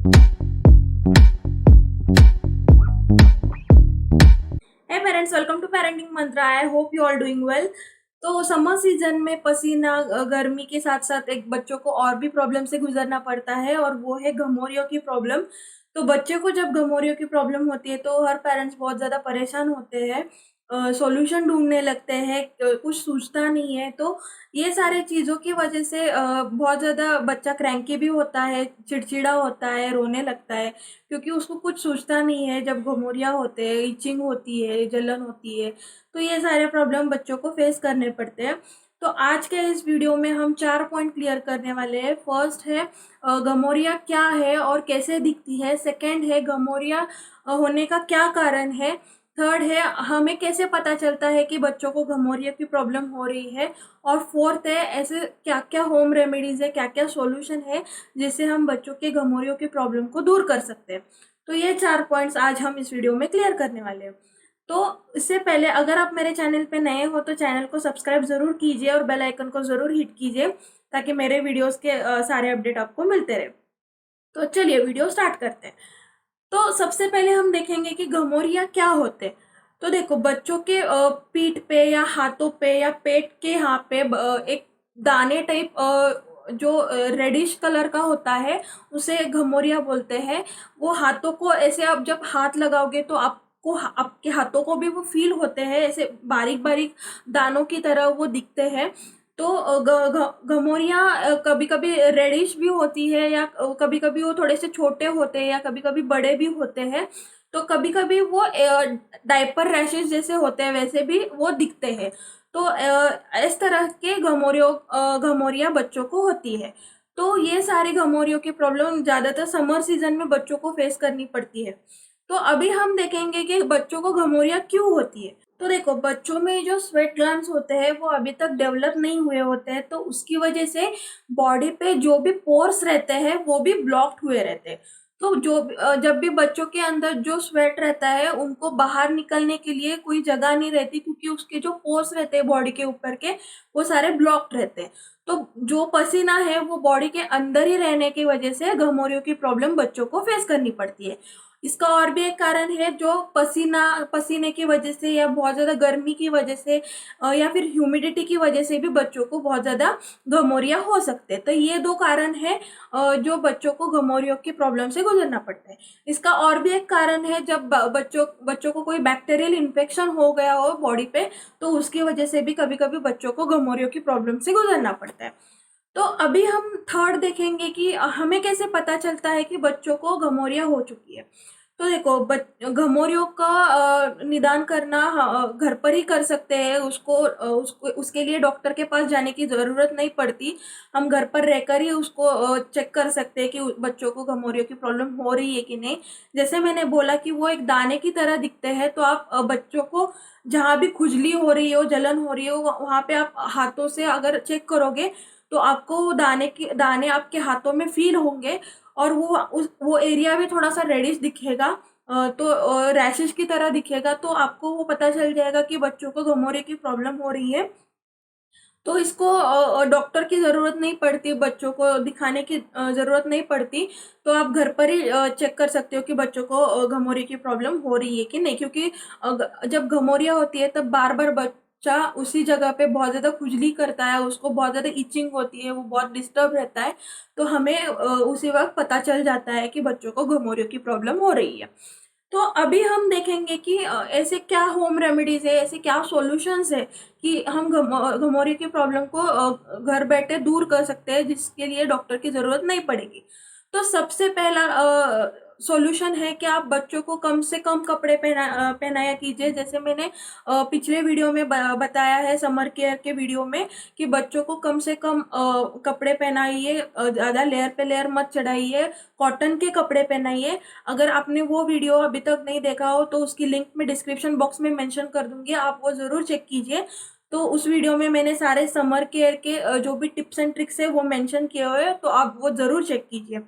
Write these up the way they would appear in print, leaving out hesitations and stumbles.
Hey parents, welcome to Parenting Mantra. I hope you all doing well. तो summer season में पसीना गर्मी के साथ साथ एक बच्चों को और भी प्रॉब्लम से गुजरना पड़ता है और वो है घमौरियों की प्रॉब्लम। तो बच्चे को जब घमौरियों की प्रॉब्लम होती है तो हर पेरेंट्स बहुत ज़्यादा परेशान होते हैं, सॉल्यूशन ढूंढने लगते हैं, कुछ सूझता नहीं है। तो ये सारे चीज़ों की वजह से बहुत ज़्यादा बच्चा क्रैंकी भी होता है, चिड़चिड़ा होता है, रोने लगता है, क्योंकि उसको कुछ सूझता नहीं है। जब घमौरियाँ होते हैं, इचिंग होती है, जलन होती है, तो ये सारे प्रॉब्लम बच्चों को फेस करने पड़ते हैं। तो आज के इस वीडियो में हम 4 पॉइंट क्लियर करने वाले हैं। फर्स्ट है घमौरियाँ क्या है और कैसे दिखती है। सेकंड है घमौरियाँ होने का क्या कारण है। थर्ड है हमें कैसे पता चलता है कि बच्चों को घमौरिया की प्रॉब्लम हो रही है। और फोर्थ है ऐसे क्या क्या होम रेमेडीज है, क्या क्या सॉल्यूशन है जिससे हम बच्चों के घमौरियों की प्रॉब्लम को दूर कर सकते हैं। तो ये 4 पॉइंट्स आज हम इस वीडियो में क्लियर करने वाले हैं। तो इससे पहले अगर आप मेरे चैनल पे नए हो तो चैनल को सब्सक्राइब ज़रूर कीजिए और बेल आइकन को ज़रूर हिट कीजिए, ताकि मेरे वीडियोस के सारे अपडेट आपको मिलते रहे। तो चलिए वीडियो स्टार्ट करते हैं। तो सबसे पहले हम देखेंगे कि घमौरिया क्या होते हैं। तो देखो, बच्चों के पीठ पे या हाथों पे या पेट के यहाँ पे एक दाने टाइप जो रेडिश कलर का होता है, उसे घमौरिया बोलते हैं। वो हाथों को ऐसे आप जब हाथ लगाओगे तो आपको आपके हाथों को भी वो फील होते हैं, ऐसे बारीक बारीक दानों की तरह वो दिखते हैं। तो घमौरियाँ कभी कभी रेडिश भी होती है, या कभी कभी वो थोड़े से छोटे होते हैं, या कभी कभी बड़े भी होते हैं। तो कभी कभी वो डायपर रैशेज जैसे होते हैं, वैसे भी वो दिखते हैं। तो इस तरह के घमौरियाँ बच्चों को होती है। तो ये सारी घमौरियों की प्रॉब्लम ज़्यादातर समर सीजन में बच्चों को फेस करनी पड़ती है। तो अभी हम देखेंगे कि बच्चों को घमौरियाँ क्यों होती है। तो देखो, बच्चों में जो स्वेट ग्लैंड्स होते हैं वो अभी तक डेवलप नहीं हुए होते हैं, तो उसकी वजह से बॉडी पे जो भी पोर्स रहते हैं वो भी ब्लॉक्ड हुए रहते हैं। तो जब भी बच्चों के अंदर जो स्वेट रहता है उनको बाहर निकलने के लिए कोई जगह नहीं रहती, क्योंकि उसके जो पोर्स रहते हैं बॉडी के ऊपर के, वो सारे ब्लॉक्ड रहते हैं। तो जो पसीना है वो बॉडी के अंदर ही रहने की वजह से घमौरियों की प्रॉब्लम बच्चों को फेस करनी पड़ती है। इसका और भी एक कारण है, जो पसीने की वजह से या बहुत ज़्यादा गर्मी की वजह से या फिर ह्यूमिडिटी की वजह से भी बच्चों को बहुत ज़्यादा घमौरियाँ हो सकते हैं। तो ये 2 कारण है जो बच्चों को घमौरियों की प्रॉब्लम से गुजरना पड़ता है। इसका और भी एक कारण है, जब बच्चों को कोई बैक्टीरियल इन्फेक्शन हो गया हो बॉडी पे, तो उसकी वजह से भी कभी कभी बच्चों को घमौरियों की प्रॉब्लम से गुजरना पड़ता है। तो अभी हम थर्ड देखेंगे कि हमें कैसे पता चलता है कि बच्चों को घमौरियाँ हो चुकी है। तो देखो, घमौरियों का निदान करना घर पर ही कर सकते हैं। उसको उसके लिए डॉक्टर के पास जाने की ज़रूरत नहीं पड़ती। हम घर पर रहकर ही उसको चेक कर सकते हैं कि बच्चों को घमौरियों की प्रॉब्लम हो रही है कि नहीं। जैसे मैंने बोला कि वो एक दाने की तरह दिखते हैं, तो आप बच्चों को जहाँ भी खुजली हो रही हो, जलन हो रही हो, वहाँ पे आप हाथों से अगर चेक करोगे तो आपको वो दाने आपके हाथों में फील होंगे, और वो एरिया भी थोड़ा सा रेडिश दिखेगा, तो रैशेज की तरह दिखेगा। तो आपको वो पता चल जाएगा कि बच्चों को घमौरे की प्रॉब्लम हो रही है। तो इसको डॉक्टर की ज़रूरत नहीं पड़ती, बच्चों को दिखाने की ज़रूरत नहीं पड़ती। तो आप घर पर ही चेक कर सकते हो कि बच्चों को घमौरी की प्रॉब्लम हो रही है कि नहीं, क्योंकि जब घमौरिया होती है तब बार बार बच्चा उसी जगह पे बहुत ज़्यादा खुजली करता है, उसको बहुत ज़्यादा इचिंग होती है, वो बहुत डिस्टर्ब रहता है। तो हमें उसी वक्त पता चल जाता है कि बच्चों को घमौरियों की प्रॉब्लम हो रही है। तो अभी हम देखेंगे कि ऐसे क्या होम रेमेडीज है, ऐसे क्या सॉल्यूशंस है कि हम घमौरी की प्रॉब्लम को घर बैठे दूर कर सकते हैं, जिसके लिए डॉक्टर की ज़रूरत नहीं पड़ेगी। तो सबसे पहला सॉल्यूशन है कि आप बच्चों को कम से कम कपड़े पहनाया कीजिए। जैसे मैंने पिछले वीडियो में बताया है, समर केयर के वीडियो में, कि बच्चों को कम से कम कपड़े पहनाइए, ज़्यादा लेयर पे लेयर मत चढ़ाइए, कॉटन के कपड़े पहनाइए। अगर आपने वो वीडियो अभी तक नहीं देखा हो तो उसकी लिंक मैं डिस्क्रिप्शन बॉक्स में मेंशन कर दूंगी, आप वो ज़रूर चेक कीजिए। तो उस वीडियो में मैंने सारे समर केयर के जो भी टिप्स एंड ट्रिक्स है वो मेंशन किए हुए हैं, तो आप वो ज़रूर चेक कीजिए।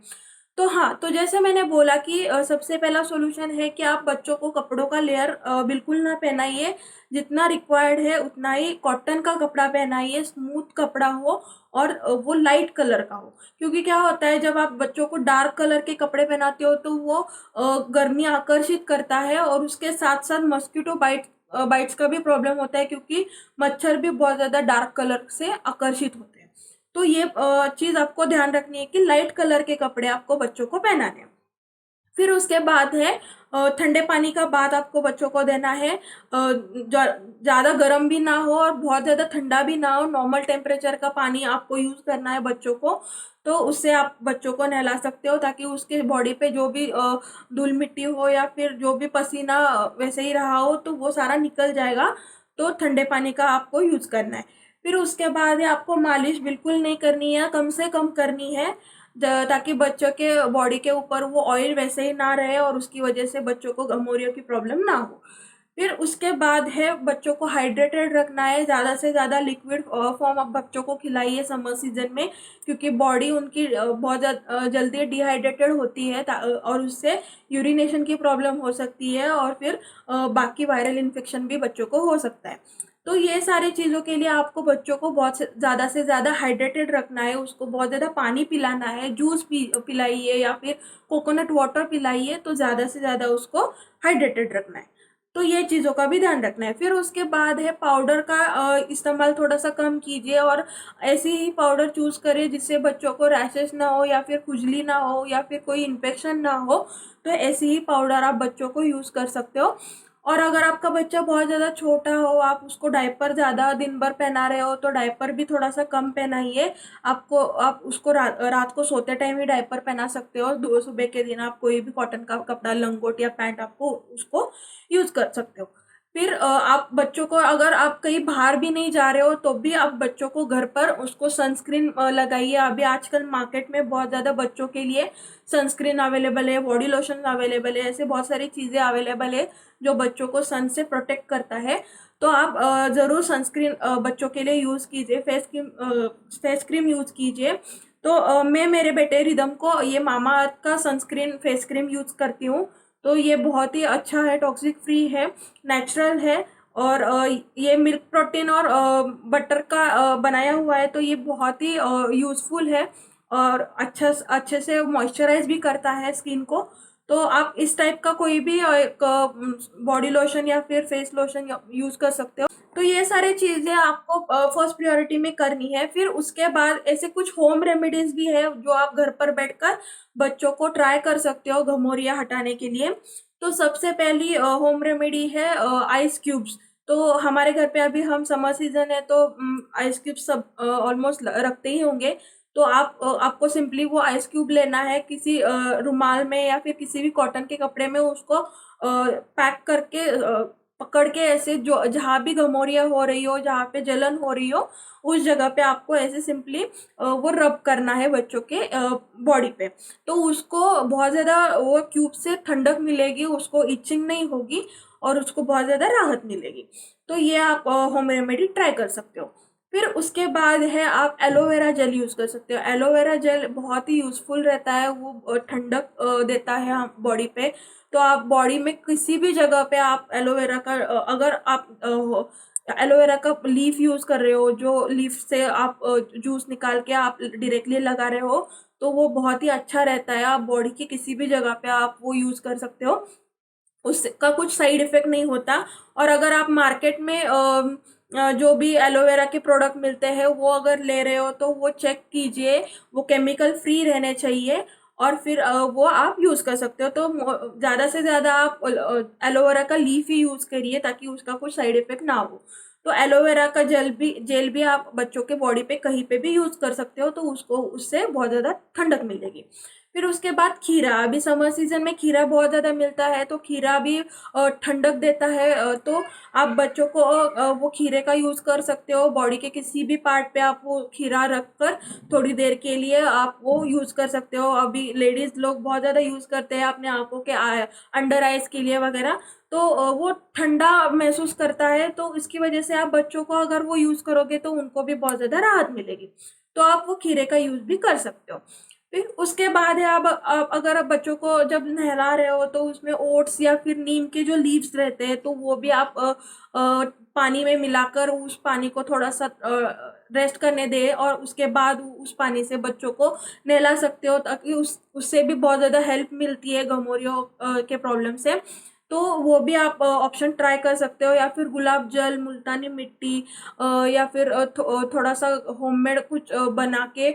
तो हाँ, तो जैसे मैंने बोला कि सबसे पहला सॉल्यूशन है कि आप बच्चों को कपड़ों का लेयर बिल्कुल ना पहनाइए। जितना रिक्वायर्ड है उतना ही कॉटन का कपड़ा पहनाइए, स्मूथ कपड़ा हो और वो लाइट कलर का हो। क्योंकि क्या होता है, जब आप बच्चों को डार्क कलर के कपड़े पहनाते हो तो वो गर्मी आकर्षित करता है, और उसके साथ साथ मस्कीटो बाइट्स का भी प्रॉब्लम होता है, क्योंकि मच्छर भी बहुत ज़्यादा डार्क कलर से आकर्षित होते हैं। तो ये चीज़ आपको ध्यान रखनी है कि लाइट कलर के कपड़े आपको बच्चों को पहनाने हैं। फिर उसके बाद है ठंडे पानी का बाथ आपको बच्चों को देना है। ज़्यादा गर्म भी ना हो और बहुत ज़्यादा ठंडा भी ना हो, नॉर्मल टेम्परेचर का पानी आपको यूज़ करना है बच्चों को। तो उससे आप बच्चों को नहला सकते हो, ताकि उसके बॉडी पे जो भी धूल मिट्टी हो या फिर जो भी पसीना वैसे ही रहा हो तो वो सारा निकल जाएगा। तो ठंडे पानी का आपको यूज़ करना है। फिर उसके बाद है आपको मालिश बिल्कुल नहीं करनी है, कम से कम करनी है, ताकि बच्चों के बॉडी के ऊपर वो ऑयल वैसे ही ना रहे और उसकी वजह से बच्चों को गमोरियों की प्रॉब्लम ना हो। फिर उसके बाद है बच्चों को हाइड्रेटेड रखना है, ज़्यादा से ज़्यादा लिक्विड फॉर्म आप बच्चों को खिलाइए समर सीजन में, क्योंकि बॉडी उनकी बहुत जल्दी डिहाइड्रेटेड होती है, और उससे यूरिनेशन की प्रॉब्लम हो सकती है, और फिर बाकी वायरल इन्फेक्शन भी बच्चों को हो सकता है। तो ये सारी चीज़ों के लिए आपको बच्चों को बहुत से ज़्यादा हाइड्रेटेड रखना है, उसको बहुत ज़्यादा पानी पिलाना है, जूस पिलाइए या फिर कोकोनट वाटर पिलाइए, तो ज़्यादा से ज़्यादा उसको हाइड्रेटेड रखना है। तो ये चीज़ों का भी ध्यान रखना है। फिर उसके बाद है पाउडर का इस्तेमाल थोड़ा सा कम कीजिए, और ऐसी ही पाउडर चूज़ करिए जिससे बच्चों को रैशेस ना हो या फिर खुजली ना हो या फिर कोई इन्फेक्शन ना हो। तो ऐसी ही पाउडर आप बच्चों को यूज़ कर सकते हो। और अगर आपका बच्चा बहुत ज़्यादा छोटा हो, आप उसको डायपर ज़्यादा दिन भर पहना रहे हो, तो डायपर भी थोड़ा सा कम पहनाइए। आप उसको रात को सोते टाइम ही डायपर पहना सकते हो। सुबह के दिन आप कोई भी कॉटन का कपड़ा, लंगोट या पैंट आपको उसको यूज़ कर सकते हो। फिर आप बच्चों को, अगर आप कहीं बाहर भी नहीं जा रहे हो तो भी आप बच्चों को घर पर उसको सनस्क्रीन लगाइए। अभी आजकल मार्केट में बहुत ज़्यादा बच्चों के लिए सनस्क्रीन अवेलेबल है, बॉडी लोशन अवेलेबल है, ऐसे बहुत सारी चीज़ें अवेलेबल है जो बच्चों को सन से प्रोटेक्ट करता है। तो आप ज़रूर सनस्क्रीन बच्चों के लिए यूज़ कीजिए, फेस क्रीम यूज़ कीजिए। तो मैं मेरे बेटे रिदम को ये मामा अर्थ का सनस्क्रीन फेस क्रीम यूज़ करती हूँ। तो ये बहुत ही अच्छा है, टॉक्सिक फ्री है, नेचुरल है, और ये मिल्क प्रोटीन और बटर का बनाया हुआ है, तो ये बहुत ही यूज़फुल है, और अच्छे से मॉइस्चराइज भी करता है स्किन को। तो आप इस टाइप का कोई भी एक बॉडी लोशन या फिर फेस लोशन यूज़ कर सकते हो। तो ये सारी चीज़ें आपको फर्स्ट प्रायोरिटी में करनी है। फिर उसके बाद ऐसे कुछ होम रेमेडीज़ भी है जो आप घर पर बैठकर बच्चों को ट्राई कर सकते हो घमौरिया हटाने के लिए। तो सबसे पहली होम रेमेडी है आइस क्यूब्स। तो हमारे घर पे अभी हम समर सीजन है, तो आइस क्यूब्स सब ऑलमोस्ट रखते ही होंगे। तो आपको सिंपली वो आइस क्यूब लेना है, किसी रुमाल में या फिर किसी भी कॉटन के कपड़े में उसको पैक करके पकड़ के ऐसे, जो जहाँ भी घमौरिया हो रही हो, जहाँ पे जलन हो रही हो, उस जगह पे आपको ऐसे सिंपली वो रब करना है बच्चों के बॉडी पे। तो उसको बहुत ज़्यादा वो क्यूब से ठंडक मिलेगी, उसको इचिंग नहीं होगी और उसको बहुत ज़्यादा राहत मिलेगी। तो ये आप होम रेमेडी ट्राई कर सकते हो। फिर उसके बाद है आप एलोवेरा जेल यूज़ कर सकते हो। एलोवेरा जेल बहुत ही यूज़फुल रहता है, वो ठंडक देता है बॉडी पे। तो आप बॉडी में किसी भी जगह पे आप एलोवेरा का अगर आप एलोवेरा का लीफ यूज़ कर रहे हो, जो लीफ से आप जूस निकाल के आप डायरेक्टली लगा रहे हो, तो वो बहुत ही अच्छा रहता है। आप बॉडी की किसी भी जगह पे आप वो यूज़ कर सकते हो, उसका कुछ साइड इफ़ेक्ट नहीं होता। और अगर आप मार्केट में जो भी एलोवेरा के प्रोडक्ट मिलते हैं वो अगर ले रहे हो तो वो चेक कीजिए, वो केमिकल फ्री रहने चाहिए, और फिर वो आप यूज़ कर सकते हो। तो ज़्यादा से ज़्यादा आप एलोवेरा का लीफ ही यूज़ करिए, ताकि उसका कुछ साइड इफ़ेक्ट ना हो। तो एलोवेरा का जेल भी आप बच्चों के बॉडी पे कहीं पे भी यूज़ कर सकते हो, तो उसको उससे बहुत ज़्यादा ठंडक मिलेगी। फिर उसके बाद खीरा, अभी समर सीजन में खीरा बहुत ज़्यादा मिलता है, तो खीरा भी ठंडक देता है। तो आप बच्चों को वो खीरे का यूज़ कर सकते हो, बॉडी के किसी भी पार्ट पे आप वो खीरा रखकर थोड़ी देर के लिए आप वो यूज़ कर सकते हो। अभी लेडीज़ लोग बहुत ज़्यादा यूज़ करते हैं अपने आँखों के अंडर आइज़ के लिए वगैरह। तो वो ठंडा महसूस करता है, तो इसकी वजह से आप बच्चों को अगर वो यूज़ करोगे तो उनको भी बहुत ज़्यादा राहत मिलेगी। तो आप वो खीरे का यूज़ भी कर सकते हो। फिर उसके बाद है, अब अगर आप बच्चों को जब नहला रहे हो तो उसमें ओट्स या फिर नीम के जो लीव्स रहते हैं तो वो भी आप पानी में मिलाकर उस पानी को थोड़ा सा रेस्ट करने दें और उसके बाद उस पानी से बच्चों को नहला सकते हो, ताकि उससे भी बहुत ज़्यादा हेल्प मिलती है गमोरियों के प्रॉब्लम से। तो वो भी आप ऑप्शन ट्राई कर सकते हो, या फिर गुलाब जल, मुल्तानी मिट्टी, या फिर थोड़ा सा होममेड कुछ बना के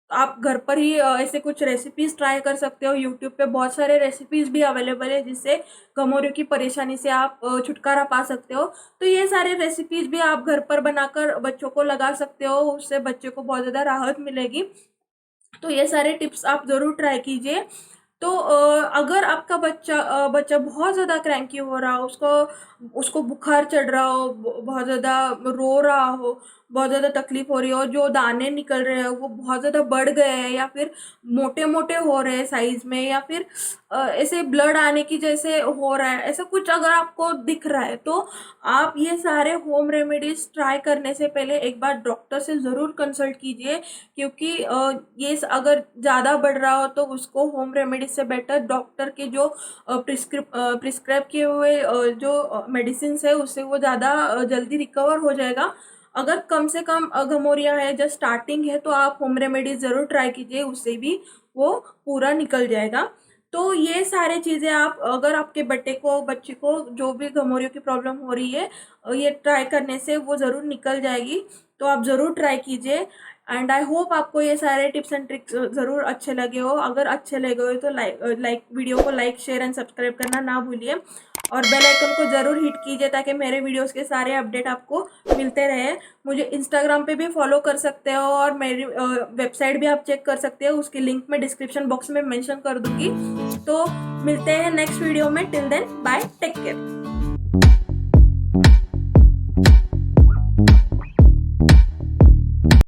आप घर पर ही ऐसे कुछ रेसिपीज ट्राई कर सकते हो। यूट्यूब पे बहुत सारे रेसिपीज भी अवेलेबल है जिससे गमोरियों की परेशानी से आप छुटकारा पा सकते हो। तो ये सारे रेसिपीज भी आप घर पर बनाकर बच्चों को लगा सकते हो, उससे बच्चे को बहुत ज़्यादा राहत मिलेगी। तो ये सारे टिप्स आप ज़रूर ट्राई कीजिए। तो अगर आपका बच्चा बहुत ज़्यादा क्रैंकी हो रहा हो, उसको उसको बुखार चढ़ रहा हो, बहुत ज़्यादा रो रहा हो, बहुत ज़्यादा तकलीफ हो रही हो, जो दाने निकल रहे हैं वो बहुत ज़्यादा बढ़ गए हैं, या फिर मोटे मोटे हो रहे हैं साइज में, या फिर ऐसे ब्लड आने की जैसे हो रहा है, ऐसा कुछ अगर आपको दिख रहा है तो आप ये सारे होम रेमेडीज ट्राई करने से पहले एक बार डॉक्टर से ज़रूर कंसल्ट कीजिए। क्योंकि ये अगर ज़्यादा बढ़ रहा हो तो उसको होम रेमेडी से बेटर डॉक्टर के जो प्रिस्क्राइब किए हुए जो मेडिसिन है उससे वो ज़्यादा जल्दी रिकवर हो जाएगा। अगर कम से कम गमोरिया है, जस्ट स्टार्टिंग है, तो आप होम रेमेडी ज़रूर ट्राई कीजिए, उससे भी वो पूरा निकल जाएगा। तो ये सारे चीज़ें आप अगर आपके बच्चे को जो भी गमोरियों की प्रॉब्लम हो रही है, ये ट्राई करने से वो ज़रूर निकल जाएगी। तो आप ज़रूर ट्राई कीजिए। एंड आई होप आपको ये सारे टिप्स एंड ट्रिक्स ज़रूर अच्छे लगे हो। अगर अच्छे लगे हो तो वीडियो को लाइक, शेयर एंड सब्सक्राइब करना ना भूलिए, और बेल आइकन को ज़रूर हिट कीजिए ताकि मेरे वीडियोस के सारे अपडेट आपको मिलते रहे। मुझे इंस्टाग्राम पे भी फॉलो कर सकते हो, और मेरी वेबसाइट भी आप चेक कर सकते हो, उसकी लिंक मैं डिस्क्रिप्शन बॉक्स में मेंशन कर दूंगी। तो मिलते हैं नेक्स्ट वीडियो में। Till then bye, take care.